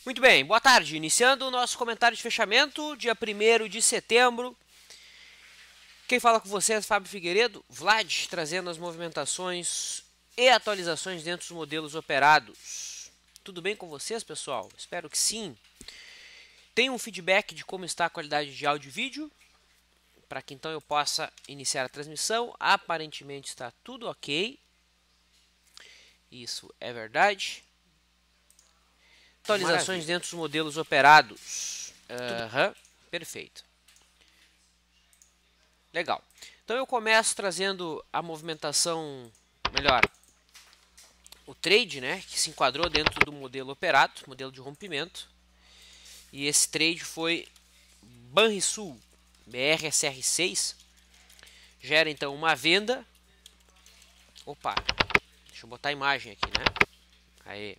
Muito bem, boa tarde. Iniciando o nosso comentário de fechamento, dia 1º de setembro. Quem fala com vocês é Fábio Figueiredo, Vlad, trazendo as movimentações e atualizações dentro dos modelos operados. Tudo bem com vocês, pessoal? Espero que sim. Tem um feedback de como está a qualidade de áudio e vídeo, para que então eu possa iniciar a transmissão. Aparentemente está tudo ok. Isso é verdade. Atualizações dentro dos modelos operados. Perfeito. Legal. Então eu começo trazendo a movimentação, melhor, o trade, né, que se enquadrou dentro do modelo operado, modelo de rompimento. E esse trade foi Banrisul, BRSR6. Gera então uma venda. Opa, deixa eu botar a imagem aqui, né? Aí.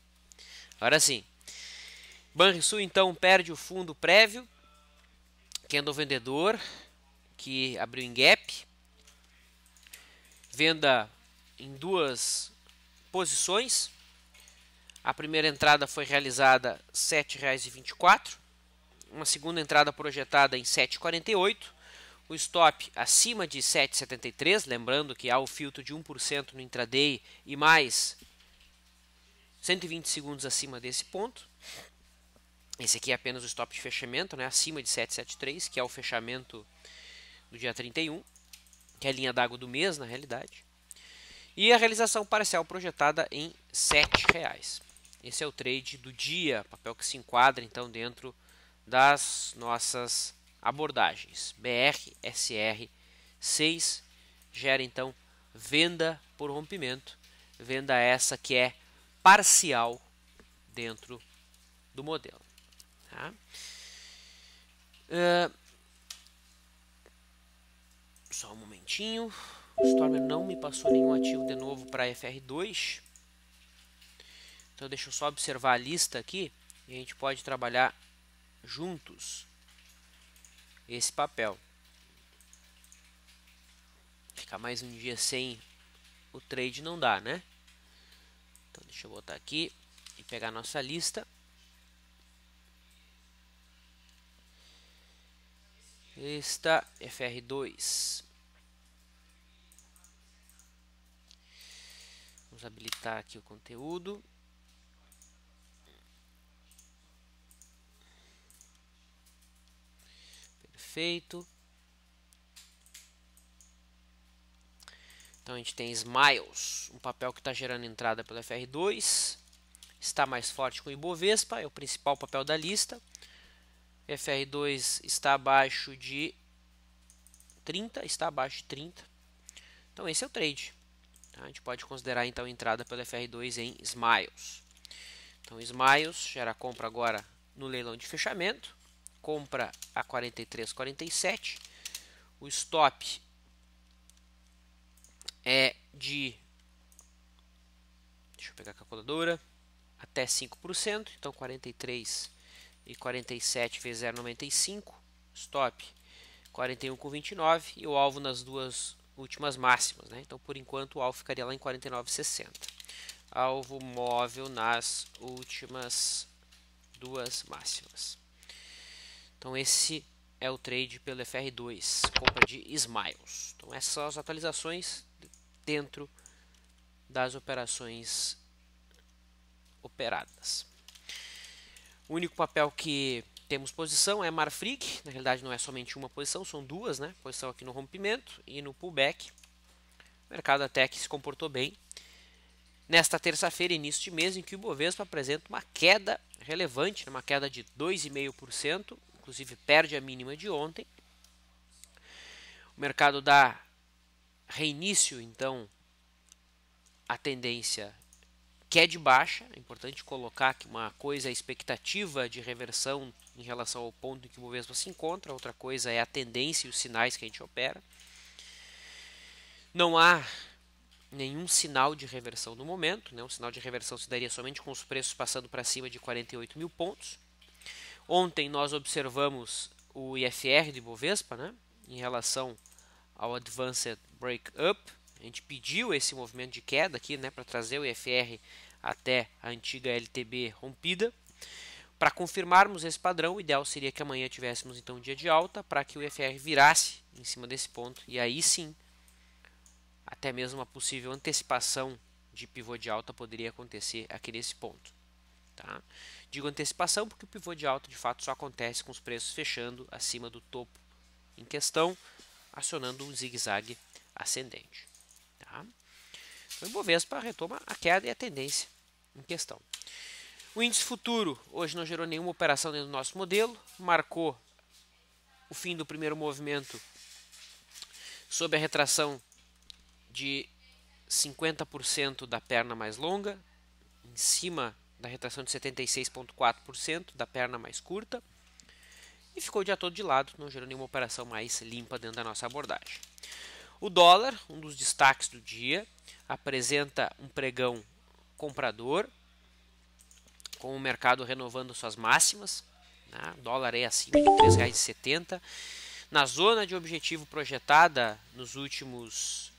Agora sim. Banrisul então perde o fundo prévio. Candle vendedor, que abriu em gap. Venda em duas posições. A primeira entrada foi realizada R$ 7,24. Uma segunda entrada projetada em R$ 7,48. O stop acima de 7,73. Lembrando que há o filtro de 1% no intraday e mais 120 segundos acima desse ponto. Esse aqui é apenas o stop de fechamento, né? Acima de 7,73, que é o fechamento do dia 31, que é a linha d'água do mês, na realidade. E a realização parcial projetada em R$ 7,00. Esse é o trade do dia, papel que se enquadra então dentro das nossas abordagens. BRSR 6 gera então venda por rompimento, venda essa que é parcial dentro do modelo. Tá? Só um momentinho. O Stormer não me passou nenhum ativo de novo para FR2. Então deixa eu só observar a lista aqui e a gente pode trabalhar juntos esse papel. Ficar mais um dia sem o trade não dá, né? Então deixa eu botar aqui e pegar a nossa lista. Lista FR2. Vamos habilitar aqui o conteúdo. Perfeito. Então a gente tem Smiles, um papel que está gerando entrada pelo FR2. Está mais forte com o Ibovespa, é o principal papel da lista. FR2 está abaixo de 30, está abaixo de 30. Então esse é o trade. A gente pode considerar então a entrada pelo FR2 em Smiles. Então Smiles gera compra agora no leilão de fechamento. Compra a 43,47. O stop é de, deixa eu pegar a calculadora, até 5%. Então 43,47 vezes 0,95. Stop 41,29 e o alvo nas duas últimas máximas, né? Então por enquanto o alvo ficaria lá em 49,60. Alvo móvel nas últimas duas máximas. Então esse é o trade pelo FR2, compra de Smiles. Então essas são as atualizações dentro das operações operadas. O único papel que temos posição é Marfrig. Na realidade não é somente uma posição, são duas, né? Posição aqui no rompimento e no pullback. O mercado até que se comportou bem nesta terça-feira, início de mês, em que o Ibovespa apresenta uma queda relevante, uma queda de 2,5%, inclusive perde a mínima de ontem. O mercado dá reinício, então, a tendência que é de baixa. É importante colocar que uma coisa é a expectativa de reversão em relação ao ponto em que o Ibovespa se encontra, outra coisa é a tendência e os sinais que a gente opera. Não há nenhum sinal de reversão no momento, né? Um sinal de reversão se daria somente com os preços passando para cima de 48 mil pontos. Ontem nós observamos o IFR do Ibovespa, né? Em relação ao Advanced Breakup. A gente pediu esse movimento de queda aqui, né, para trazer o IFR até a antiga LTB rompida. Para confirmarmos esse padrão, o ideal seria que amanhã tivéssemos então um dia de alta para que o IFR virasse em cima desse ponto e aí sim, até mesmo uma possível antecipação de pivô de alta poderia acontecer aqui nesse ponto. Tá? Digo antecipação porque o pivô de alta de fato só acontece com os preços fechando acima do topo em questão, acionando um zigue-zague ascendente. Tá? Então, o Ibovespa retoma a queda e a tendência em questão. O índice futuro hoje não gerou nenhuma operação dentro do nosso modelo, marcou o fim do primeiro movimento sob a retração de 50% da perna mais longa, em cima da retração de 76,4% da perna mais curta, e ficou o dia todo de lado, não gerou nenhuma operação mais limpa dentro da nossa abordagem. O dólar, um dos destaques do dia, apresenta um pregão comprador, com o mercado renovando suas máximas, né? O dólar é acima de R$ 3,70, na zona de objetivo projetada nos últimos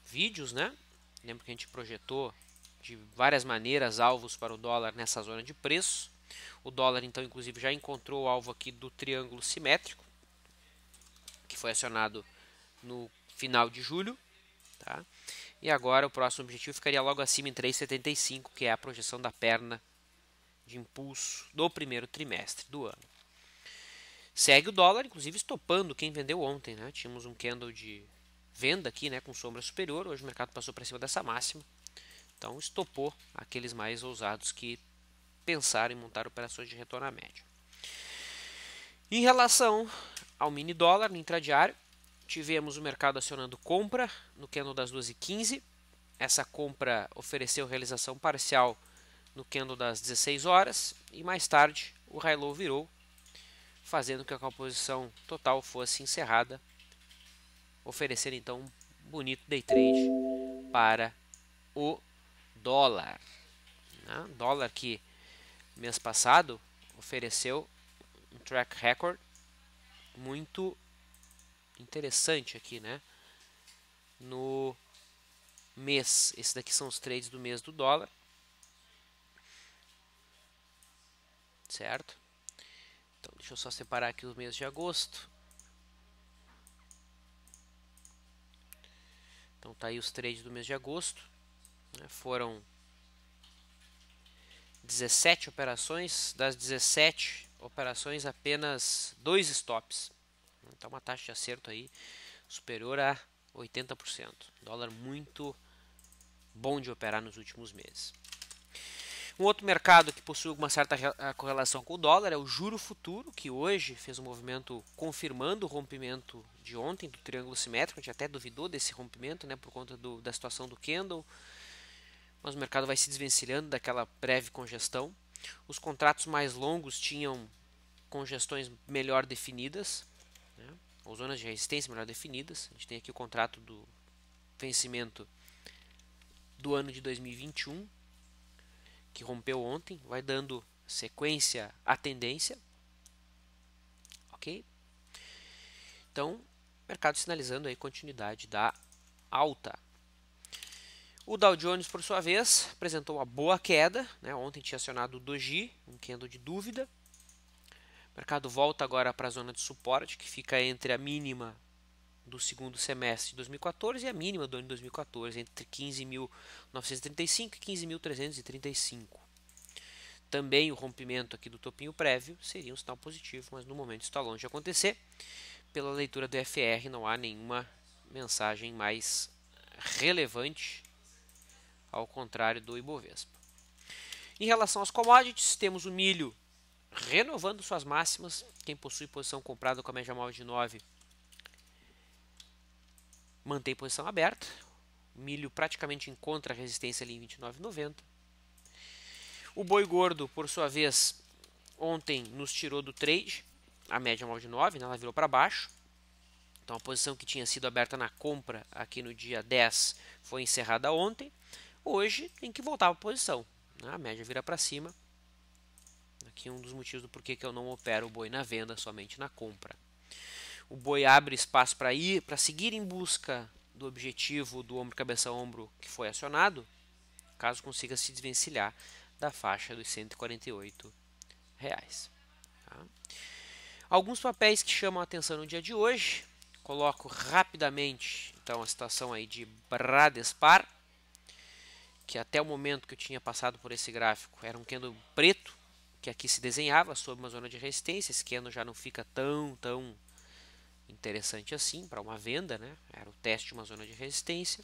vídeos, né? Lembra que a gente projetou de várias maneiras alvos para o dólar nessa zona de preço. O dólar então inclusive já encontrou o alvo aqui do triângulo simétrico, que foi acionado no final de julho, tá? E agora o próximo objetivo ficaria logo acima em 3,75, que é a projeção da perna de impulso do primeiro trimestre do ano. Segue o dólar, inclusive estopando quem vendeu ontem, né? Tínhamos um candle de venda aqui, né, com sombra superior. Hoje o mercado passou para cima dessa máxima, então estopou aqueles mais ousados que pensaram em montar operações de retorno à média. Em relação ao mini dólar no intradiário, tivemos o mercado acionando compra no candle das 2h15. Essa compra ofereceu realização parcial no candle das 16 horas e mais tarde o high-low virou, fazendo com que a posição total fosse encerrada, oferecendo então um bonito day trade para o dólar. Dólar que mês passado ofereceu um track record muito interessante aqui, né? No mês, esses daqui são os trades do mês do dólar, certo? Então deixa eu só separar aqui o mês de agosto. Então tá aí os trades do mês de agosto, né? Foram 17 operações, das 17 operações apenas 2 stops. Então uma taxa de acerto aí superior a 80%. Dólar muito bom de operar nos últimos meses. Um outro mercado que possui uma certa correlação com o dólar é o juro futuro, que hoje fez um movimento confirmando o rompimento de ontem do triângulo simétrico. A gente até duvidou desse rompimento, né, por conta da situação do candle, mas o mercado vai se desvencilhando daquela breve congestão. Os contratos mais longos tinham congestões melhor definidas, né, ou zonas de resistência melhor definidas. A gente tem aqui o contrato do vencimento do ano de 2021, que rompeu ontem, vai dando sequência à tendência, ok? Então, mercado sinalizando aí continuidade da alta. O Dow Jones, por sua vez, apresentou uma boa queda, né? Ontem tinha acionado o Doji, um candle de dúvida. O mercado volta agora para a zona de suporte, que fica entre a mínima do segundo semestre de 2014 e a mínima do ano de 2014, entre 15.935 e 15.335. Também o rompimento aqui do topinho prévio seria um sinal positivo, mas no momento está longe de acontecer. Pela leitura do FR não há nenhuma mensagem mais relevante, ao contrário do Ibovespa. Em relação aos commodities, temos o milho renovando suas máximas. Quem possui posição comprada com a média móvel de 9 mantém posição aberta. O milho praticamente encontra resistência ali em 29,90. O boi gordo, por sua vez, ontem nos tirou do trade, a média móvel de 9, né, ela virou para baixo. Então a posição que tinha sido aberta na compra aqui no dia 10 foi encerrada ontem. Hoje tem que voltar para a posição, né, a média vira para cima. Aqui um dos motivos do porquê que eu não opero o boi na venda, somente na compra. O boi abre espaço para seguir em busca do objetivo do ombro cabeça ombro que foi acionado, caso consiga se desvencilhar da faixa dos 148 Tá? Alguns papéis que chamam a atenção no dia de hoje. Coloco rapidamente então a situação aí de Bradespar, que até o momento que eu tinha passado por esse gráfico era um candle preto, que aqui se desenhava sob uma zona de resistência. Esse candle já não fica tão interessante assim para uma venda, né? Era o teste de uma zona de resistência.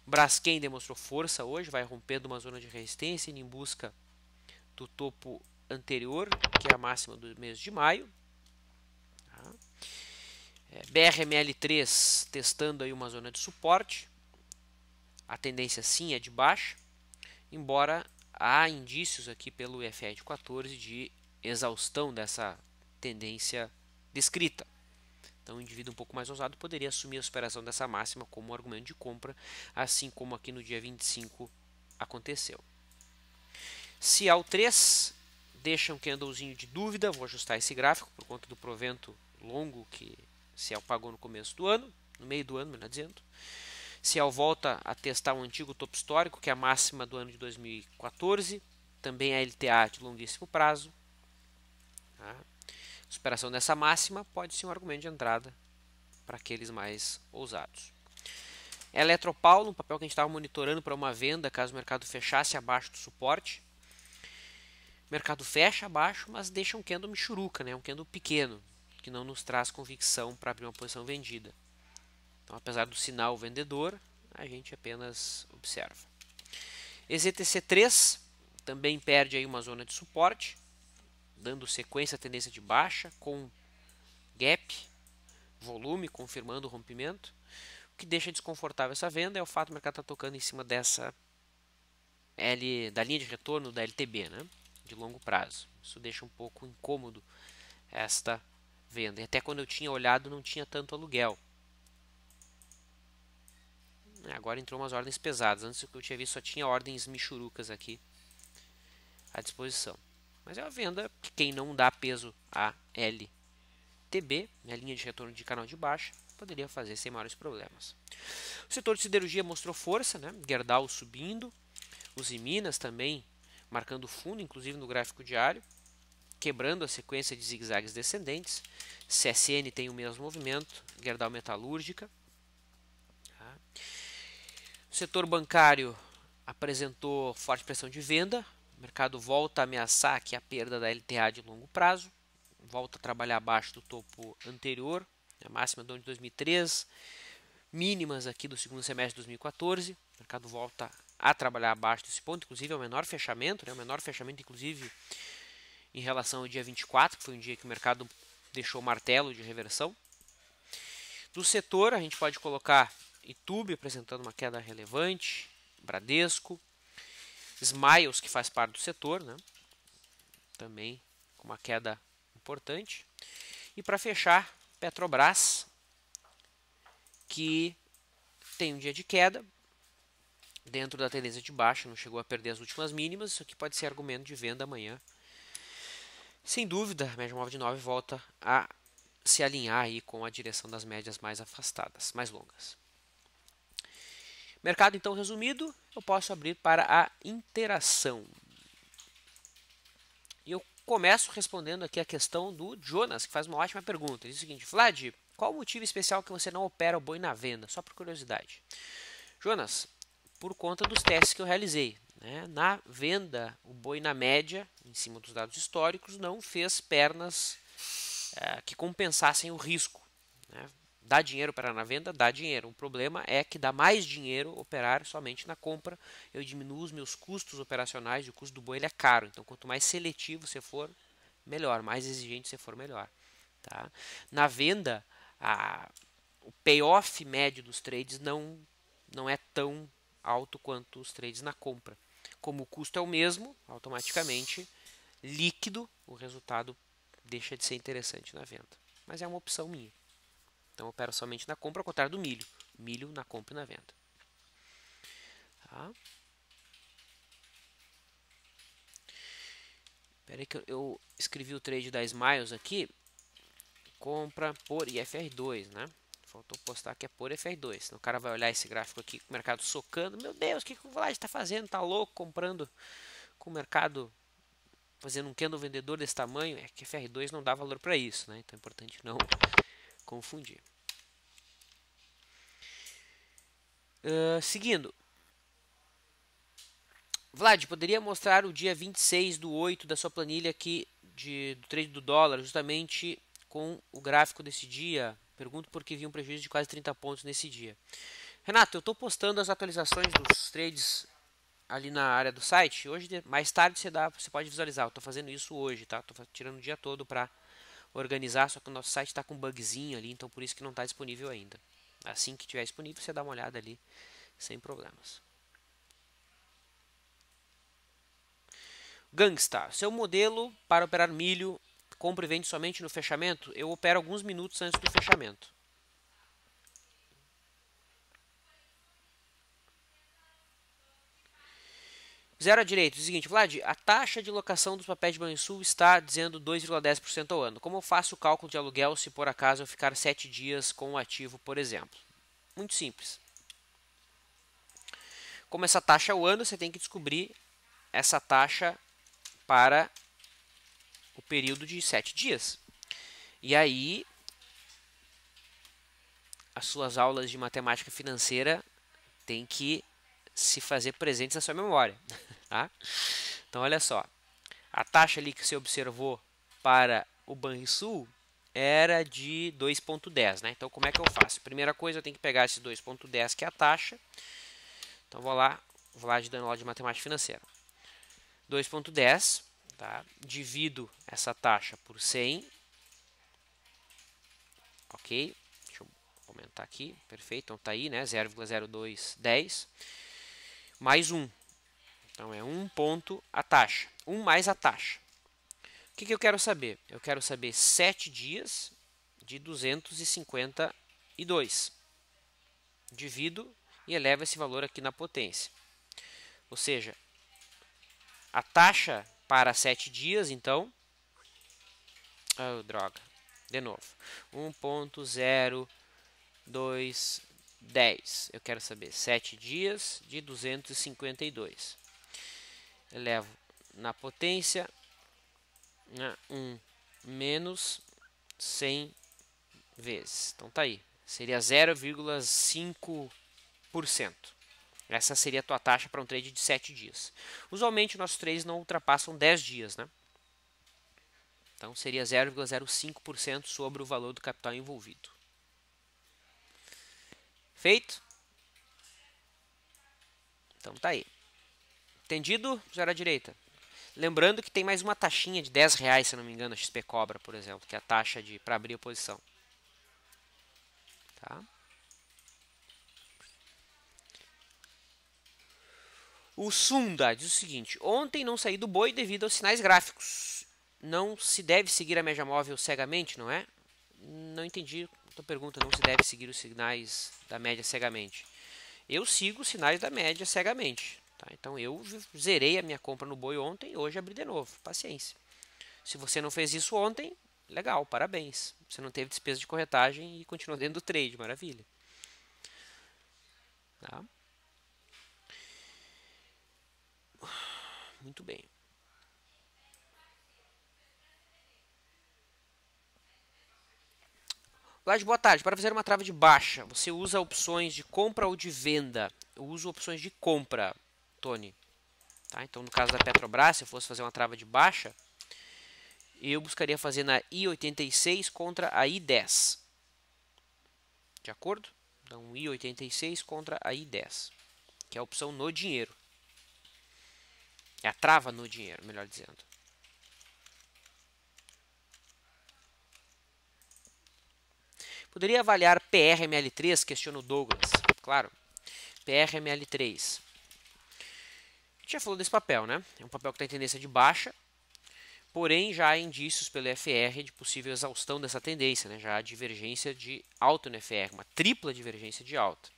Braskem demonstrou força hoje, vai rompendo uma zona de resistência indo em busca do topo anterior, que é a máxima do mês de maio. Tá? BRML3 testando aí uma zona de suporte. A tendência sim é de baixa, embora há indícios aqui pelo IFR de 14 de exaustão dessa tendência descrita. Então, um indivíduo um pouco mais ousado poderia assumir a superação dessa máxima como argumento de compra, assim como aqui no dia 25 aconteceu. Cial3 deixa um candlezinho de dúvida, vou ajustar esse gráfico por conta do provento longo que Cial pagou no começo do ano, no meio do ano, melhor dizendo. Cial volta a testar um antigo topo histórico, que é a máxima do ano de 2014, também a LTA de longuíssimo prazo. Tá? Superação dessa máxima pode ser um argumento de entrada para aqueles mais ousados. Eletropaulo, um papel que a gente estava monitorando para uma venda caso o mercado fechasse abaixo do suporte. O mercado fecha abaixo, mas deixa um candle michuruca, né? Um candle pequeno, que não nos traz convicção para abrir uma posição vendida. Então, apesar do sinal vendedor, a gente apenas observa. EZTC3 também perde aí uma zona de suporte, dando sequência à tendência de baixa, com gap, volume, confirmando o rompimento. O que deixa desconfortável essa venda é o fato do mercado estar tocando em cima dessa da linha de retorno da LTB, né? De longo prazo. Isso deixa um pouco incômodo esta venda. E até quando eu tinha olhado não tinha tanto aluguel. Agora entrou umas ordens pesadas. Antes do que eu tinha visto só tinha ordens michurucas aqui à disposição. Mas é uma venda que quem não dá peso a LTB, a linha de retorno de canal de baixa, poderia fazer sem maiores problemas. O setor de siderurgia mostrou força, né? Gerdau subindo, os Minas também marcando fundo, inclusive no gráfico diário, quebrando a sequência de zigue-zagues descendentes. CSN tem o mesmo movimento, Gerdau Metalúrgica. Tá? O setor bancário apresentou forte pressão de venda, o mercado volta a ameaçar aqui a perda da LTA de longo prazo, volta a trabalhar abaixo do topo anterior, a máxima do ano de 2003, mínimas aqui do segundo semestre de 2014, o mercado volta a trabalhar abaixo desse ponto, inclusive é o menor fechamento, né? O menor fechamento inclusive em relação ao dia 24, que foi um dia que o mercado deixou o martelo de reversão. Do setor, a gente pode colocar Itube apresentando uma queda relevante, Bradesco, Smiles, que faz parte do setor, né? Também com uma queda importante. E para fechar, Petrobras, que tem um dia de queda, dentro da tendência de baixa, não chegou a perder as últimas mínimas, isso aqui pode ser argumento de venda amanhã. Sem dúvida, a média móvel de 9 volta a se alinhar aí com a direção das médias mais afastadas, mais longas. Mercado então resumido, eu posso abrir para a interação. E eu começo respondendo aqui a questão do Jonas, que faz uma ótima pergunta. Ele diz o seguinte: Vlad, qual o motivo especial que você não opera o boi na venda? Só por curiosidade. Jonas, por conta dos testes que eu realizei. Né? Na venda, o boi na média, em cima dos dados históricos, não fez pernas que compensassem o risco. Né? Dá dinheiro operar na venda? Dá dinheiro. O problema é que dá mais dinheiro operar somente na compra. Eu diminuo os meus custos operacionais e o custo do boi ele é caro. Então, quanto mais seletivo você for, melhor. Mais exigente você for, melhor. Tá? Na venda, o payoff médio dos trades não é tão alto quanto os trades na compra. Como o custo é o mesmo, automaticamente, líquido, o resultado deixa de ser interessante na venda. Mas é uma opção minha. Então eu opero somente na compra, ao contrário do milho. Milho na compra e na venda. Tá? Espera aí que eu escrevi o trade da Smiles aqui. Compra por IFR2, né? Faltou postar que é por IFR2. Senão o cara vai olhar esse gráfico aqui com o mercado socando. Meu Deus, o que o Vlad está fazendo? Tá louco comprando com o mercado fazendo um candle vendedor desse tamanho, é que FR2 não dá valor para isso, né? Então é importante não confundir. Seguindo. Vlad, poderia mostrar o dia 26/8 da sua planilha aqui do trade do dólar, justamente com o gráfico desse dia? Pergunto porque vi um prejuízo de quase 30 pontos nesse dia. Renato, eu estou postando as atualizações dos trades ali na área do site. Hoje, mais tarde, você pode visualizar. Eu estou fazendo isso hoje, tá? Estou tirando o dia todo para organizar, só que o nosso site está com um bugzinho ali, então por isso que não está disponível ainda. Assim que estiver disponível, você dá uma olhada ali, sem problemas. Gangsta, seu modelo para operar milho, compra e vende somente no fechamento? Eu opero alguns minutos antes do fechamento. Zero à direita, o seguinte, Vlad, a taxa de locação dos papéis de Banrisul está dizendo 2,10% ao ano. Como eu faço o cálculo de aluguel se por acaso eu ficar 7 dias com o ativo, por exemplo? Muito simples. Como essa taxa é ao ano, você tem que descobrir essa taxa para o período de 7 dias. E aí, as suas aulas de matemática financeira têm que se fazer presentes na sua memória. Tá? Então, olha só. A taxa ali que você observou para o Banrisul era de 2,10. Né? Então, como é que eu faço? Primeira coisa, eu tenho que pegar esse 2,10, que é a taxa. Então, vou lá dando aula de matemática financeira. 2,10, tá? Divido essa taxa por 100. Ok? Deixa eu aumentar aqui. Perfeito. Então, tá aí, né? 0,0210. Mais 1. Então, é 1 ponto a taxa. 1 mais a taxa. O que eu quero saber? Eu quero saber 7 dias de 252. Divido e elevo esse valor aqui na potência. Ou seja, a taxa para 7 dias, então... Oh, droga. De novo. 1.0210. Eu quero saber 7 dias de 252. Elevo na potência 1 menos 100 vezes. Então tá aí. Seria 0,5%. Essa seria a tua taxa para um trade de 7 dias. Usualmente nossos trades não ultrapassam 10 dias, né? Então seria 0,05% sobre o valor do capital envolvido. Feito? Então tá aí. Entendido? Zero à direita. Lembrando que tem mais uma taxinha de R$10, se não me engano, a XP cobra, por exemplo, que é a taxa para abrir a posição. Tá? O Sunda diz o seguinte: ontem não saí do boi devido aos sinais gráficos. Não se deve seguir a média móvel cegamente, não é? Não entendi a tua pergunta. Não se deve seguir os sinais da média cegamente. Eu sigo os sinais da média cegamente. Tá? Então eu zerei a minha compra no boi ontem e hoje abri de novo. Paciência. Se você não fez isso ontem, legal, parabéns. Você não teve despesa de corretagem e continuou dentro do trade, maravilha. Tá? Muito bem. Vlad, boa tarde. Para fazer uma trava de baixa, você usa opções de compra ou de venda? Eu uso opções de compra, Tony. Tá? Então, no caso da Petrobras, se eu fosse fazer uma trava de baixa, eu buscaria fazer na I86 contra a I10. De acordo? Então, I86 contra a I10, que é a opção no dinheiro. É a trava no dinheiro, melhor dizendo. Poderia avaliar PRML3? Questiona o Douglas. Claro. PRML3. A gente já falou desse papel, né? É um papel que está em tendência de baixa. Porém, já há indícios pelo FR de possível exaustão dessa tendência, né? Já há divergência de alta no FR, uma tripla divergência de alta.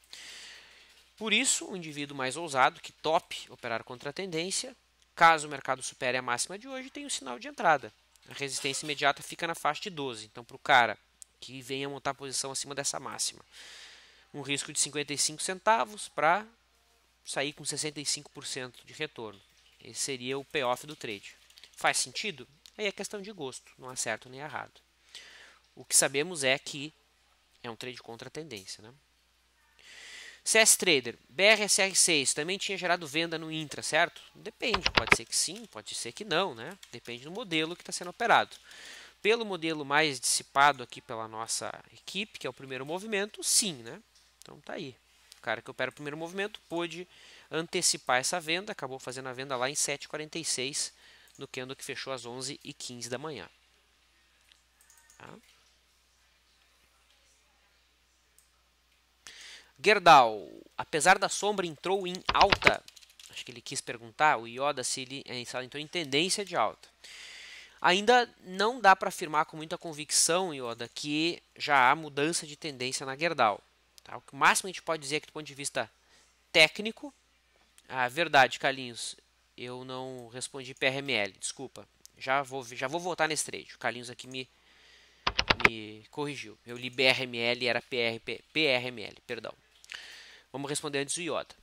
Por isso, o indivíduo mais ousado, que tope operar contra a tendência, caso o mercado supere a máxima de hoje, tem um sinal de entrada. A resistência imediata fica na faixa de 12. Então, para o cara que venha montar posição acima dessa máxima, um risco de 55 centavos para sair com 65% de retorno. Esse seria o payoff do trade. Faz sentido? Aí é questão de gosto, não há certo nem errado. O que sabemos é que é um trade contra a tendência, né? CS Trader, BRSR6 também tinha gerado venda no intra, certo? Depende, pode ser que sim, pode ser que não, né? Depende do modelo que está sendo operado. Pelo modelo mais dissipado aqui pela nossa equipe, que é o primeiro movimento, sim, né? Então tá aí. O cara que opera o primeiro movimento pôde antecipar essa venda, acabou fazendo a venda lá em 7,46 no candle que fechou às 11h15 da manhã. Tá? Gerdau, apesar da sombra, entrou em alta. Acho que ele quis perguntar, o Yoda, se ele entrou em tendência de alta. Ainda não dá para afirmar com muita convicção, Yoda, que já há mudança de tendência na Gerdau. Tá? O máximo que a gente pode dizer é que do ponto de vista técnico, a verdade, Carlinhos, eu não respondi PRML, desculpa. Já vou voltar nesse trade. O Carlinhos aqui me corrigiu. Eu li BRML e era PRML, perdão. Vamos responder antes do Yoda.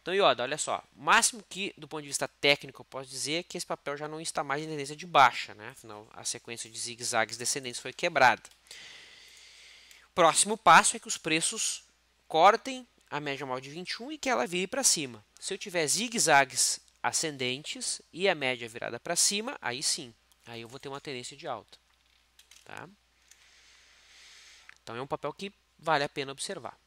Então, Yoda, olha só. O máximo que, do ponto de vista técnico, eu posso dizer é que esse papel já não está mais em tendência de baixa, né? Afinal, a sequência de zigue-zagues descendentes foi quebrada. O próximo passo é que os preços cortem a média móvel de 21 e que ela vire para cima. Se eu tiver zigue-zagues ascendentes e a média virada para cima, aí sim. Aí eu vou ter uma tendência de alta. Tá? Então, é um papel que vale a pena observar.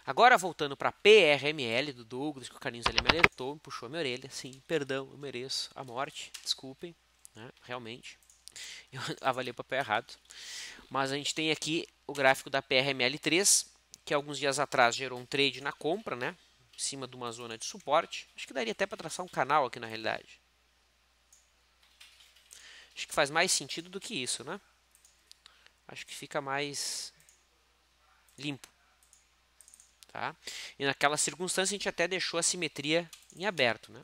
Agora, voltando para a PRML do Douglas, que o Carlinhos ali me alertou, me puxou a minha orelha. Sim, perdão, eu mereço a morte, desculpem, né? Realmente, eu avaliei o papel errado. Mas a gente tem aqui o gráfico da PRML3, que alguns dias atrás gerou um trade na compra, né? Em cima de uma zona de suporte. Acho que daria até para traçar um canal aqui na realidade. Acho que faz mais sentido do que isso, né? Acho que fica mais limpo. Tá? E naquela circunstância a gente até deixou a simetria em aberto. Né?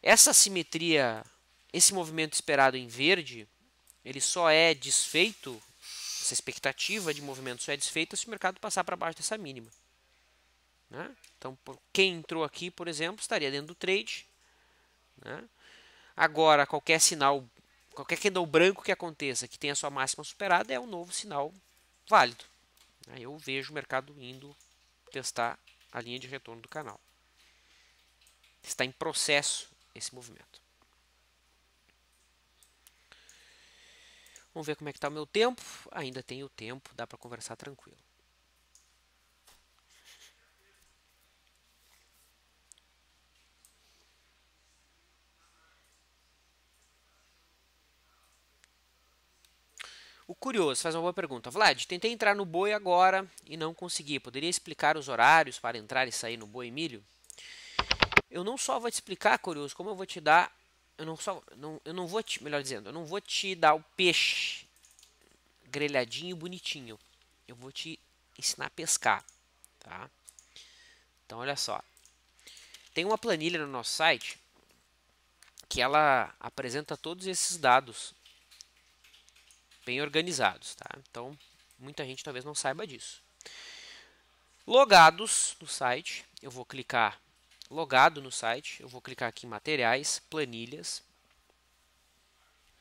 Essa simetria, esse movimento esperado em verde, ele só é desfeito, essa expectativa de movimento só é desfeita se o mercado passar para baixo dessa mínima. Né? Então, quem entrou aqui, por exemplo, estaria dentro do trade. Né? Agora, qualquer sinal, qualquer candle branco que aconteça que tenha a sua máxima superada é um novo sinal válido. Aí eu vejo o mercado indo testar a linha de retorno do canal. Está em processo esse movimento. Vamos ver como é que está o meu tempo. Ainda tenho tempo, dá para conversar tranquilo. O Curioso faz uma boa pergunta. Vlad, tentei entrar no boi agora e não consegui. Poderia explicar os horários para entrar e sair no boi milho? Eu não só vou te explicar, Curioso, como eu vou te dar... Eu não vou te... Melhor dizendo, eu não vou te dar o peixe grelhadinho bonitinho. Eu vou te ensinar a pescar. Tá? Então, olha só. Tem uma planilha no nosso site que ela apresenta todos esses dados bem organizados, tá? Então, muita gente talvez não saiba disso. Logados no site, eu vou clicar logado no site, eu vou clicar aqui em materiais, planilhas,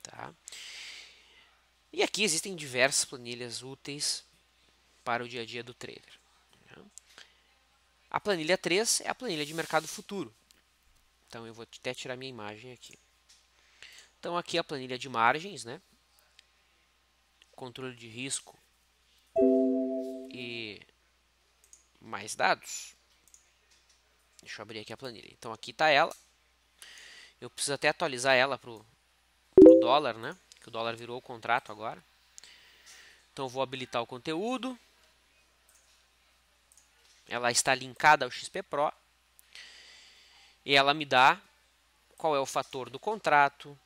tá? E aqui existem diversas planilhas úteis para o dia a dia do trader. A planilha 3 é a planilha de mercado futuro. Então eu vou até tirar minha imagem aqui. Então aqui a planilha de margens, né? Controle de risco e mais dados. Deixa eu abrir aqui a planilha. Então aqui está ela. Eu preciso até atualizar ela para o dólar, né? Que o dólar virou o contrato agora. Então eu vou habilitar o conteúdo. Ela está linkada ao XP Pro. E ela me dá qual é o fator do contrato,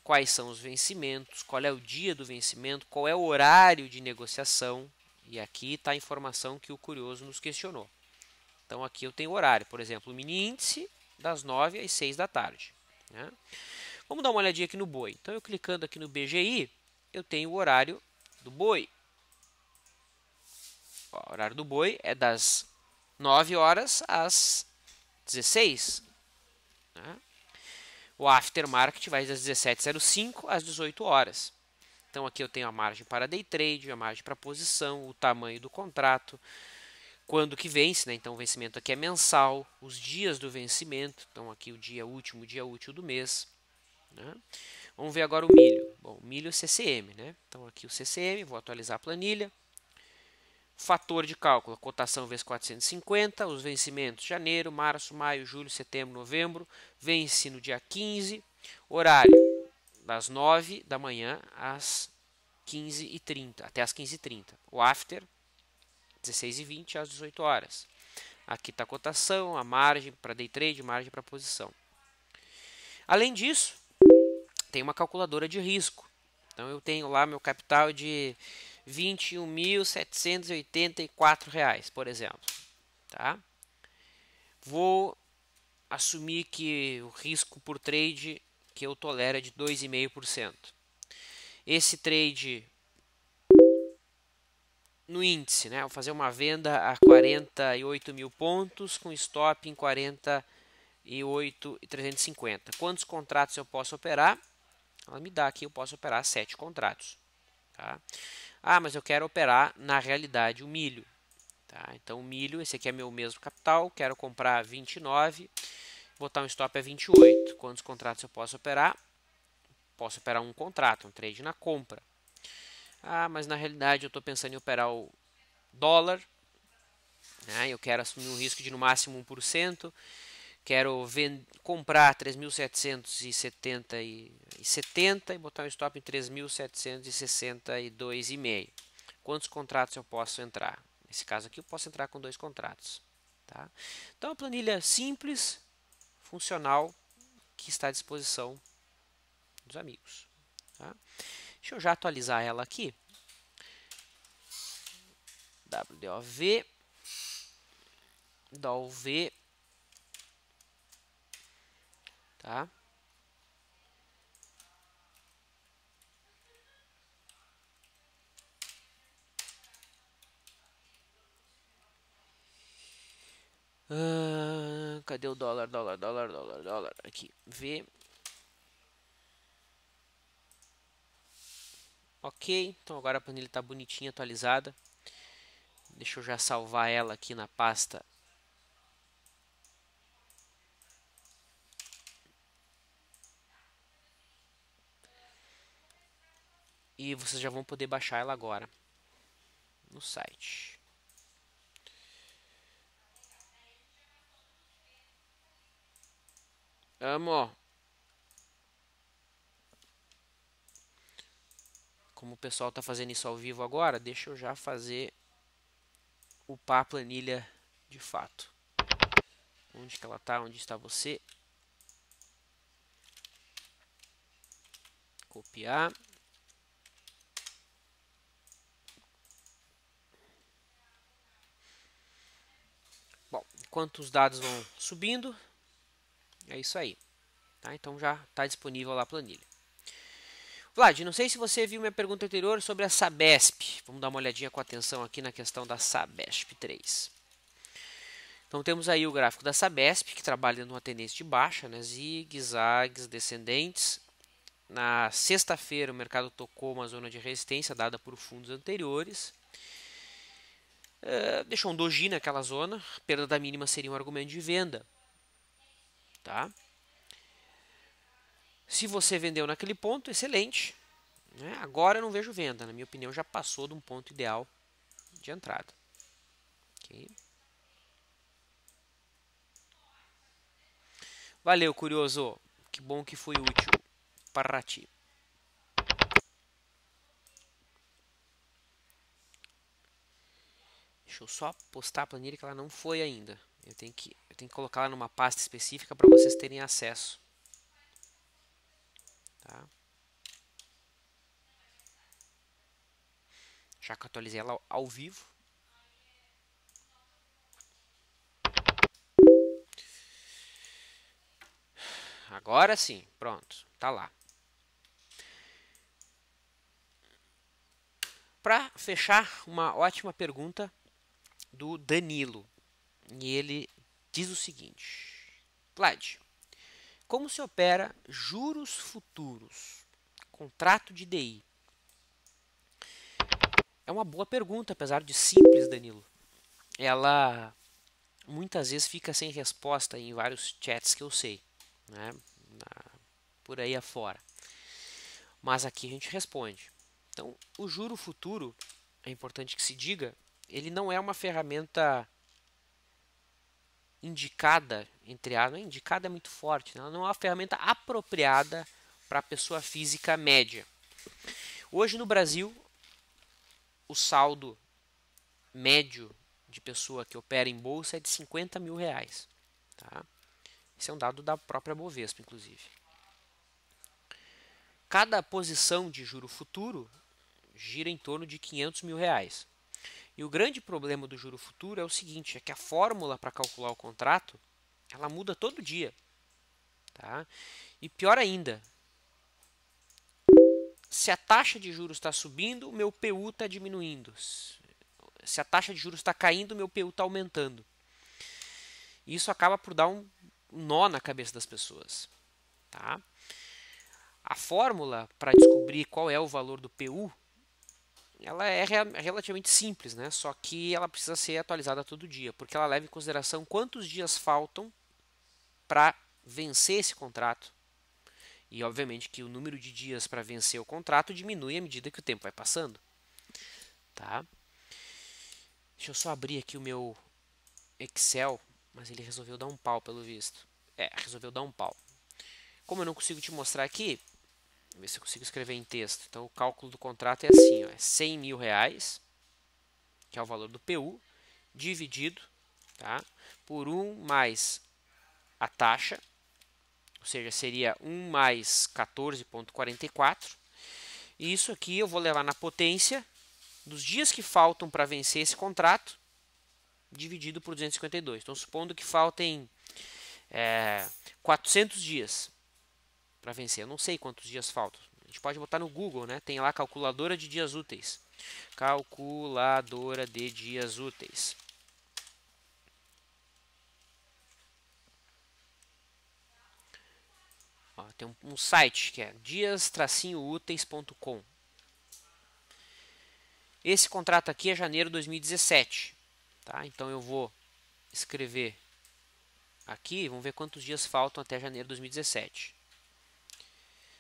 quais são os vencimentos, qual é o dia do vencimento, qual é o horário de negociação. E aqui está a informação que o Curioso nos questionou. Então aqui eu tenho o horário, por exemplo, o mini índice das 9 às 6 da tarde. Né? Vamos dar uma olhadinha aqui no boi. Então eu clicando aqui no BGI, eu tenho o horário do boi. O horário do boi é das 9 horas às 16. Né? O aftermarket vai das 17h05 às 18 horas. Então aqui eu tenho a margem para day trade, a margem para posição, o tamanho do contrato, quando que vence, né? Então o vencimento aqui é mensal, os dias do vencimento, então aqui o dia útil do mês. Né? Vamos ver agora o milho. Bom, o milho CCM, né? Então aqui o CCM, vou atualizar a planilha. Fator de cálculo, cotação vezes 450, os vencimentos janeiro, março, maio, julho, setembro, novembro, vence no dia 15, horário das 9 da manhã às 15h30, até às 15h30. O after, 16h20 às 18 horas. Aqui está a cotação, a margem para day trade, margem para posição. Além disso, tem uma calculadora de risco. Então eu tenho lá meu capital de R$ 21.784, por exemplo. Tá? Vou assumir que o risco por trade que eu tolero é de 2,5%. Esse trade no índice, né? Vou fazer uma venda a 48 mil pontos com stop em 48.350. Quantos contratos eu posso operar? Ela me dá aqui, eu posso operar 7 contratos. Tá? Ah, mas eu quero operar na realidade o milho. Tá? Então o milho, esse aqui é meu mesmo capital, quero comprar 29, botar um stop a 28. Quantos contratos eu posso operar? Posso operar um contrato, um trade na compra. Ah, mas na realidade eu estou pensando em operar o dólar, né? Eu quero assumir um risco de no máximo 1%, quero comprar 3.770 e botar um stop em 3.762,5. Quantos contratos eu posso entrar? Nesse caso aqui eu posso entrar com 2 contratos. Tá? Então, é uma planilha simples, funcional, que está à disposição dos amigos. Tá? Deixa eu já atualizar ela aqui. WDOV, DOLV, tá? Cadê o dólar? Dólar. Aqui, V. Ok, então agora a planilha está bonitinha, atualizada. Deixa eu já salvar ela aqui na pasta. E vocês já vão poder baixar ela agora no site. Amo. Como o pessoal está fazendo isso ao vivo agora, deixa eu já fazer upar a planilha de fato. Onde que ela está? Onde está você? Copiar. Bom, enquanto os dados vão subindo, é isso aí. Tá? Então já está disponível lá a planilha. Vlad, não sei se você viu minha pergunta anterior sobre a Sabesp. Vamos dar uma olhadinha com atenção aqui na questão da Sabesp 3. Então temos aí o gráfico da Sabesp, que trabalha numa tendência de baixa, né? Zigue-zagues descendentes. Na sexta-feira o mercado tocou uma zona de resistência dada por fundos anteriores. Deixou um doji naquela zona. A perda da mínima seria um argumento de venda. Tá? Se você vendeu naquele ponto, excelente. Né? Agora eu não vejo venda. Na minha opinião, já passou de um ponto ideal de entrada. Okay. Valeu, curioso. Que bom que foi útil para ti. Deixa eu só postar a planilha que ela não foi ainda. Eu tenho que colocar ela numa pasta específica para vocês terem acesso. Tá? Já que eu atualizei ela ao vivo. Agora sim, pronto, tá lá. Para fechar, uma ótima pergunta do Danilo. E ele diz o seguinte: Vlad, como se opera juros futuros, contrato de DI? É uma boa pergunta, apesar de simples, Danilo. Ela muitas vezes fica sem resposta em vários chats que eu sei, né? Por aí afora. Mas aqui a gente responde. Então, o juro futuro, é importante que se diga, ele não é uma ferramenta indicada, entre aspas, indicada é muito forte, né? Ela não é uma ferramenta apropriada para a pessoa física média. Hoje no Brasil, o saldo médio de pessoa que opera em bolsa é de 50 mil reais. Tá? Esse é um dado da própria Bovespa, inclusive. Cada posição de juro futuro gira em torno de 500 mil reais. E o grande problema do juro futuro é o seguinte, é que a fórmula para calcular o contrato, ela muda todo dia. Tá? E pior ainda, se a taxa de juros está subindo, o meu PU está diminuindo. Se a taxa de juros está caindo, o meu PU está aumentando. E isso acaba por dar um nó na cabeça das pessoas. Tá? A fórmula para descobrir qual é o valor do PU, ela é relativamente simples, né? Só que ela precisa ser atualizada todo dia, porque ela leva em consideração quantos dias faltam para vencer esse contrato. E obviamente que o número de dias para vencer o contrato diminui à medida que o tempo vai passando. Tá? Deixa eu só abrir aqui o meu Excel, mas ele resolveu dar um pau pelo visto. Resolveu dar um pau. Como eu não consigo te mostrar aqui, vou ver se eu consigo escrever em texto. Então o cálculo do contrato é assim, ó, é 100 mil reais, que é o valor do PU, dividido, tá, por 1 mais a taxa, ou seja, seria 1 mais 14,44. E isso aqui eu vou levar na potência dos dias que faltam para vencer esse contrato, dividido por 252. Então, supondo que faltem 400 dias para vencer. Eu não sei quantos dias faltam. A gente pode botar no Google, né? Tem lá calculadora de dias úteis. Calculadora de dias úteis. Ó, tem um site que é dias-úteis.com. Esse contrato aqui é janeiro de 2017. Tá? Então eu vou escrever aqui, vamos ver quantos dias faltam até janeiro de 2017.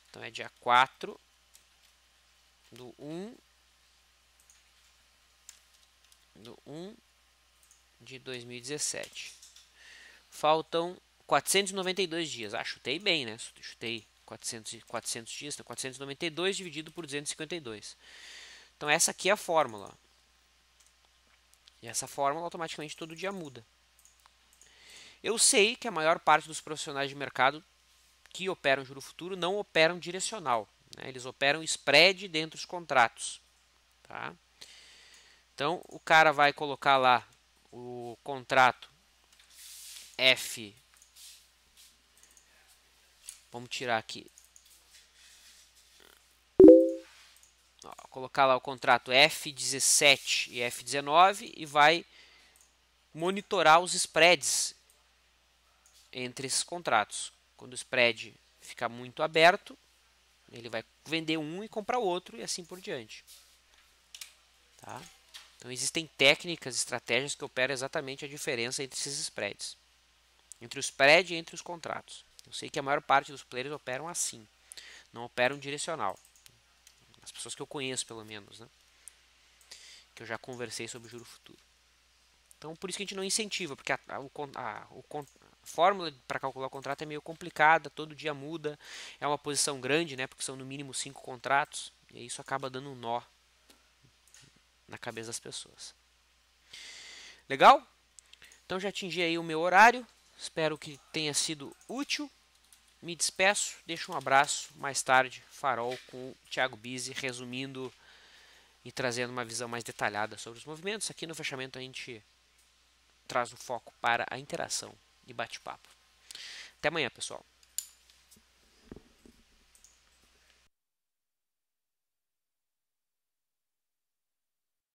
Então é dia 4 do 1 de 2017. Faltam 492 dias. Chutei bem, né? Chutei 400 dias, então 492 dividido por 252. Então essa aqui é a fórmula. E essa fórmula automaticamente todo dia muda. Eu sei que a maior parte dos profissionais de mercado que operam juro futuro não operam direcional. Né? Eles operam spread dentro dos contratos. Tá? Então o cara vai colocar lá o contrato F. Vamos tirar aqui. Colocar lá o contrato F17 e F19 e vai monitorar os spreads entre esses contratos. Quando o spread ficar muito aberto, ele vai vender um e comprar outro e assim por diante. Tá? Então existem técnicas, estratégias que operam exatamente a diferença entre esses spreads. Entre o spread e entre os contratos. Eu sei que a maior parte dos players operam assim. Não operam direcional. As pessoas que eu conheço, pelo menos, né? Que eu já conversei sobre juro futuro. Então, por isso que a gente não incentiva, porque a fórmula para calcular o contrato é meio complicada, todo dia muda, é uma posição grande, né? Porque são no mínimo 5 contratos, e isso acaba dando um nó na cabeça das pessoas. Legal? Então já atingi aí o meu horário, espero que tenha sido útil. Me despeço, deixo um abraço, mais tarde, Farol com o Thiago Bizzi, resumindo e trazendo uma visão mais detalhada sobre os movimentos. Aqui no fechamento a gente traz o foco para a interação e bate-papo. Até amanhã, pessoal.